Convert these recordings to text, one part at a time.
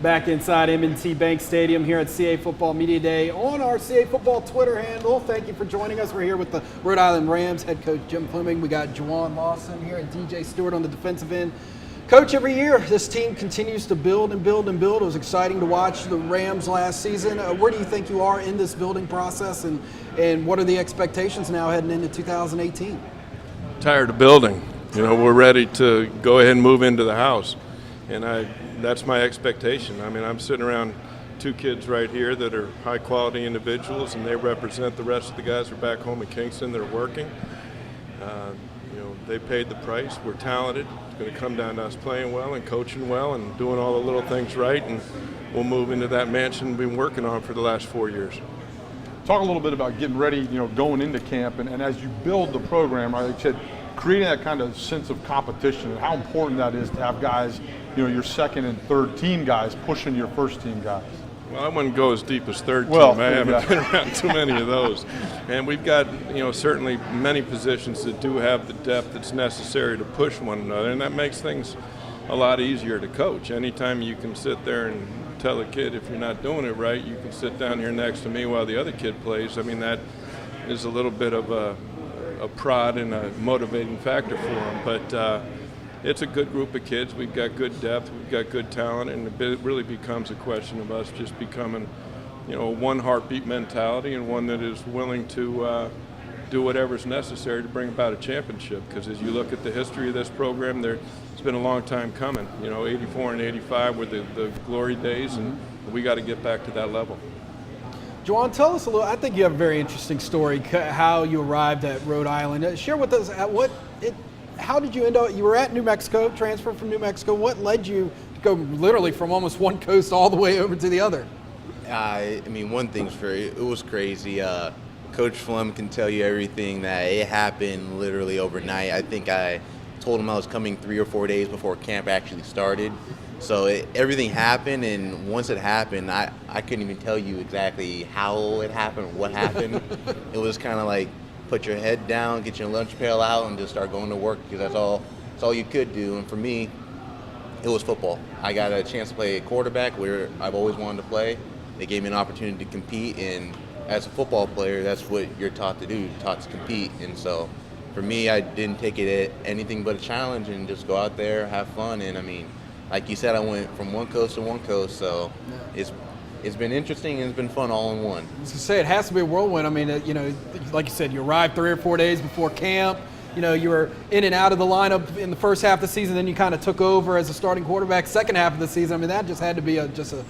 back inside M&T Bank Stadium here at CA Football Media Day on our CA Football Twitter handle. Thank you for joining us. We're here with the Rhode Island Rams head coach Jim Fleming. We got JaJuan Lawson here and DJ Stewart on the defensive end. Coach, every year this team continues to build and build and build. It was exciting to watch the Rams last season. Where do you think you are in this building process, and what are the expectations now heading into 2018? Tired of building. We're ready to go ahead and move into the house, and that's my expectation. I mean, I'm sitting around two kids right here that are high-quality individuals, and they represent the rest of the guys who are back home in Kingston that are working. They paid the price. We're talented. It's going to come down to us playing well and coaching well and doing all the little things right, and we'll move into that mansion we've been working on for the last 4 years. Talk a little bit about getting ready, going into camp, and as you build the program, right, like you said, creating that kind of sense of competition and how important that is to have guys, your second and third team guys pushing your first team guys. Well, I wouldn't go as deep as third team. I haven't been around too many of those. And we've got, certainly many positions that do have the depth that's necessary to push one another, and that makes things a lot easier to coach. Anytime you can sit there and tell a kid if you're not doing it right, you can sit down here next to me while the other kid plays. I mean, that is a little bit of a prod and a motivating factor for them. But it's a good group of kids. We've got good depth, we've got good talent, and it really becomes a question of us just becoming, a one heartbeat mentality and one that is willing to do whatever's necessary to bring about a championship. Because as you look at the history of this program, it's been a long time coming. 84 and 85 were the glory days, and we got to get back to that level. JaJuan, tell us a little. I think you have a very interesting story, how you arrived at Rhode Island. Share with us how did you end up? You were at New Mexico, transferred from New Mexico. What led you to go literally from almost one coast all the way over to the other? One thing's for it was crazy. Coach Fleming can tell you everything that it happened literally overnight. I think I told him I was coming 3 or 4 days before camp actually started. So everything happened, and once it happened, I couldn't even tell you exactly how it happened, what happened. It was kind of like put your head down, get your lunch pail out, and just start going to work, because that's all you could do. And for me, it was football. I got a chance to play quarterback where I've always wanted to play. They gave me an opportunity to compete, and as a football player, that's what you're taught to do. You're taught to compete. And so for me, I didn't take it anything but a challenge and just go out there, have fun. And like you said, I went from one coast to one coast, so it's been interesting and it's been fun all in one. I was going to say, it has to be a whirlwind. Like you said, you arrived 3 or 4 days before camp. You were in and out of the lineup in the first half of the season, then you kind of took over as a starting quarterback second half of the season. That just had to be just a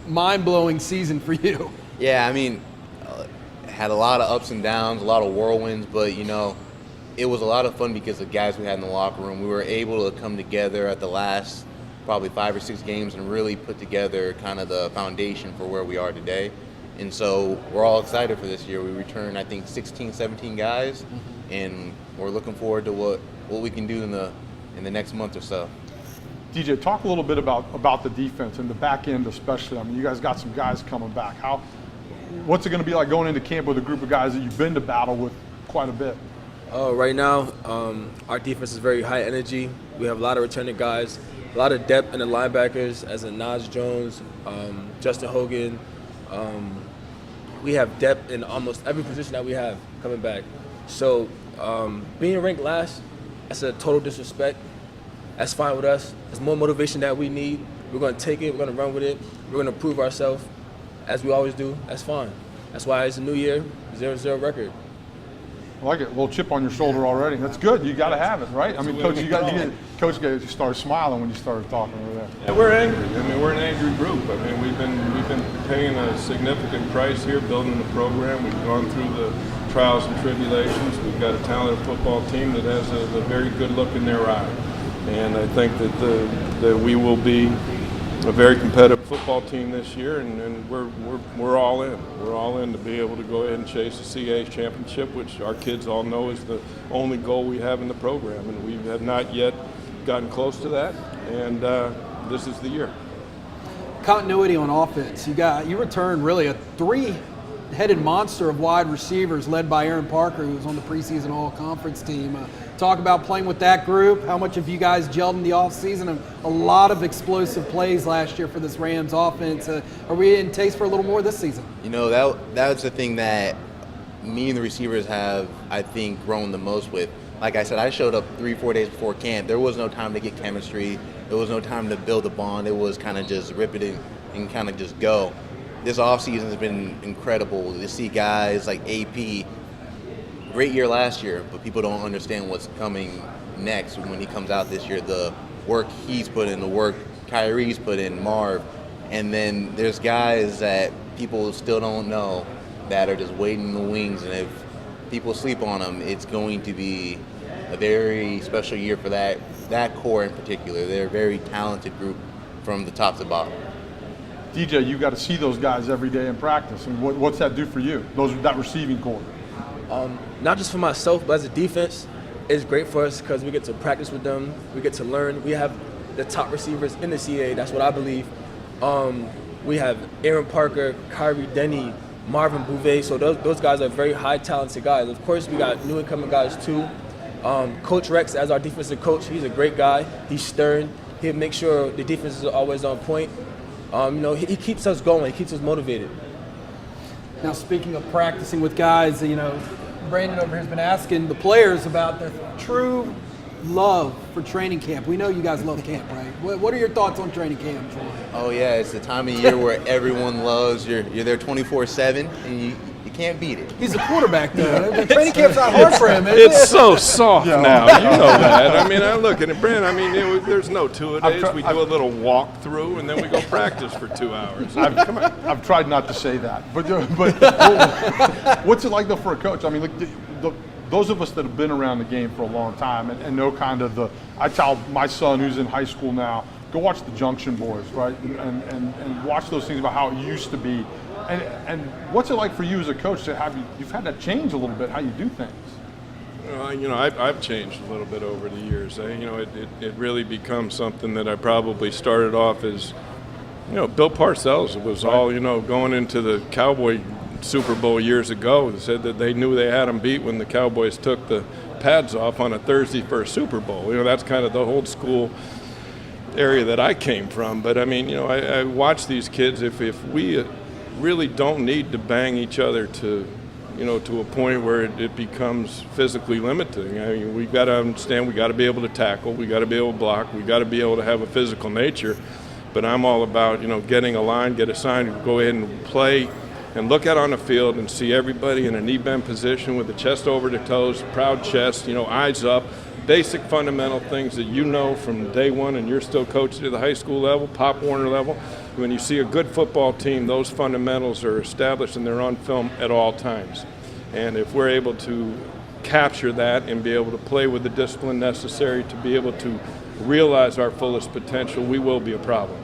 mind-blowing season for you. Yeah, had a lot of ups and downs, a lot of whirlwinds, but, it was a lot of fun because the guys we had in the locker room, we were able to come together at the last probably 5 or 6 games and really put together kind of the foundation for where we are today. And so we're all excited for this year. We returned, I think, 16, 17 guys, and we're looking forward to what we can do in the next month or so. DJ, talk a little bit about the defense and the back end especially. You guys got some guys coming back. What's it going to be like going into camp with a group of guys that you've been to battle with quite a bit? Right now, our defense is very high energy. We have a lot of returning guys, a lot of depth in the linebackers, as in Naj Jones, Justin Hogan. We have depth in almost every position that we have coming back. So being ranked last, that's a total disrespect. That's fine with us. It's more motivation that we need. We're going to take it. We're going to run with it. We're going to prove ourselves, as we always do. That's fine. That's why it's a new year, 0-0 record. I like it. A little chip on your shoulder already. That's good. You got to have it, right? Coach started smiling when you started talking over there. Yeah, we're angry. We're an angry group. We've been paying a significant price here, building the program. We've gone through the trials and tribulations. We've got a talented football team that has a very good look in their eye, and I think that we will be a very competitive football team this year, and we're all in. We're all in to be able to go ahead and chase the CA championship, which our kids all know is the only goal we have in the program, and we have not yet gotten close to that, and this is the year. Continuity on offense. You returned really 3 two-headed monster of wide receivers led by Aaron Parker, who was on the preseason all-conference team. Talk about playing with that group. How much have you guys gelled in the offseason? And a lot of explosive plays last year for this Rams offense. Are we in taste for a little more this season? You know, that's the thing that me and the receivers have, I think, grown the most with. Like I said, I showed up 3-4 days before camp. There was no time to get chemistry. There was no time to build a bond. It was kind of just rip it in and kind of just go. This offseason has been incredible to see guys like AP. Great year last year, but people don't understand what's coming next when he comes out this year. The work he's put in, the work Kyrie's put in, Marv. And then there's guys that people still don't know that are just waiting in the wings. And if people sleep on them, it's going to be a very special year for that core in particular. They're a very talented group from the top to bottom. DJ, you got to see those guys every day in practice. And what's that do for you, that receiving core? Not just for myself, but as a defense, it's great for us because we get to practice with them. We get to learn. We have the top receivers in the CAA. That's what I believe. We have Aaron Parker, Kyrie Denny, Marvin Bouvet. So those guys are very high talented guys. Of course, we got new incoming guys too. Coach Rex, as our defensive coach, he's a great guy. He's stern. He'll make sure the defense is always on point. He keeps us going. He keeps us motivated. Now, speaking of practicing with guys, Brandon over here has been asking the players about their true love for training camp. We know you guys love camp, right? What are your thoughts on training camp, JaJuan? Oh yeah, it's the time of year where everyone loves. You're there 24/7, and you can't beat it. He's a quarterback, though. The training camp's not hard for him, is It's so soft now. You know that. I mean, I look at it, Brandon. I mean, there's no two-a-days. We do a little walk-through, and then we go practice for 2 hours. Come on. I've tried not to say that, but what's it like though for a coach? I mean, those of us that have been around the game for a long time and know kind of I tell my son who's in high school now, go watch the Junction Boys, right? And watch those things about how it used to be. And what's it like for you as a coach to you've had to change a little bit how you do things? I've changed a little bit over the years. It really becomes something that I probably started off as, Bill Parcells was all, going into the Cowboy Super Bowl years ago. They said that they knew they had them beat when the Cowboys took the pads off on a Thursday for a Super Bowl. That's kind of the old school area that I came from. But I mean, I watch these kids. If we really don't need to bang each other to a point where it becomes physically limiting. I mean, we got to understand we got to be able to tackle, we got to be able to block, we got to be able to have a physical nature. But I'm all about, getting a line, get a sign, go ahead and play and look out on the field and see everybody in a knee bend position with the chest over the toes, proud chest, eyes up. Basic fundamental things that from day one, and you're still coaching at the high school level, Pop Warner level. When you see a good football team, those fundamentals are established and they're on film at all times. And if we're able to capture that and be able to play with the discipline necessary to be able to realize our fullest potential, we will be a problem.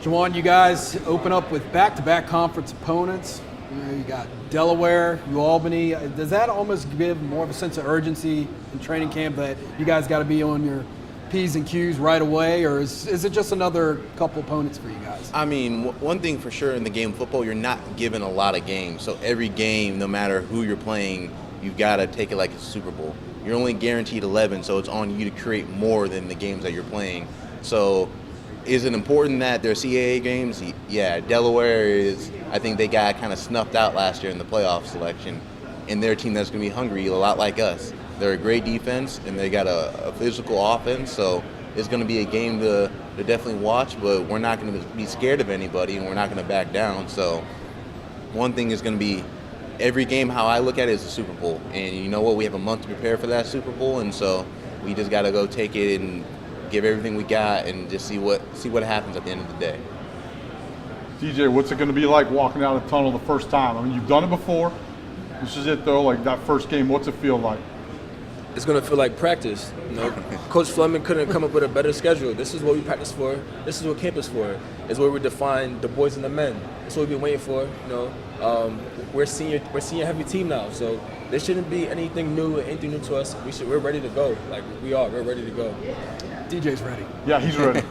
JaJuan, you guys open up with back-to-back conference opponents. You got Delaware, Albany. Does that almost give more of a sense of urgency in training camp that you guys got to be on your P's and Q's right away, or is it just another couple opponents for you guys? I mean, one thing for sure in the game of football, you're not given a lot of games. So every game, no matter who you're playing, you've got to take it like it's a Super Bowl. You're only guaranteed 11, so it's on you to create more than the games that you're playing. So is it important that they're CAA games? Yeah, Delaware is, I think they got kind of snuffed out last year in the playoff selection, and they're a team that's going to be hungry a lot like us. They're a great defense, and they got a physical offense, so it's going to be a game to definitely watch, but we're not going to be scared of anybody, and we're not going to back down. So one thing is going to be every game, how I look at it, is a Super Bowl. And you know what? We have a month to prepare for that Super Bowl, and so we just got to go take it and give everything we got and just see what happens at the end of the day. DJ, what's it going to be like walking out of the tunnel the first time? I mean, you've done it before. This is it, though. Like that first game, what's it feel like? It's going to feel like practice. Coach Fleming couldn't come up with a better schedule. This is what we practice for. This is what camp is for. It's where we define the boys and the men. That's what we've been waiting for. We're a senior heavy team now, so there shouldn't be anything new to us. We're ready to go. We're ready to go. DJ's ready. Yeah, he's ready.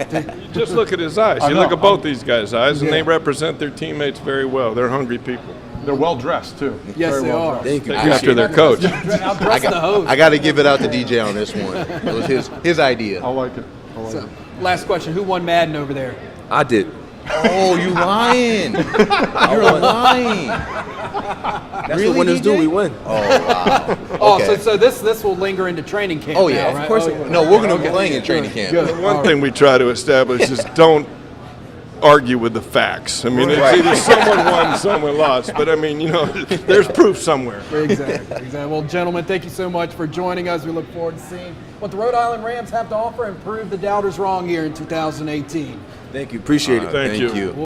Just look at his eyes. You look at both these guys' eyes, and they represent their teammates very well. They're hungry people. They're well dressed too. Yes, Very they well are. dressed. Thank you. After their coach. Outdressed the host. I got to give it out to DJ on this one. It was his idea. I like it. I like So, it. last question: who won Madden over there? I did. Oh, you lying? You're lying. That's Really, what winners do. DJ? We win. Oh wow. Oh, Okay. so this will linger into training camp. Oh, now, yeah, of right? course Oh, it will. No, we're going to be playing in training camp. Good. One thing we try to establish is don't argue with the facts. I mean, it's either someone won, someone lost. But I mean, there's proof somewhere. Exactly. Well, gentlemen, thank you so much for joining us. We look forward to seeing what the Rhode Island Rams have to offer and prove the doubters wrong here in 2018. Thank you. Appreciate it. Thank you. Thank you.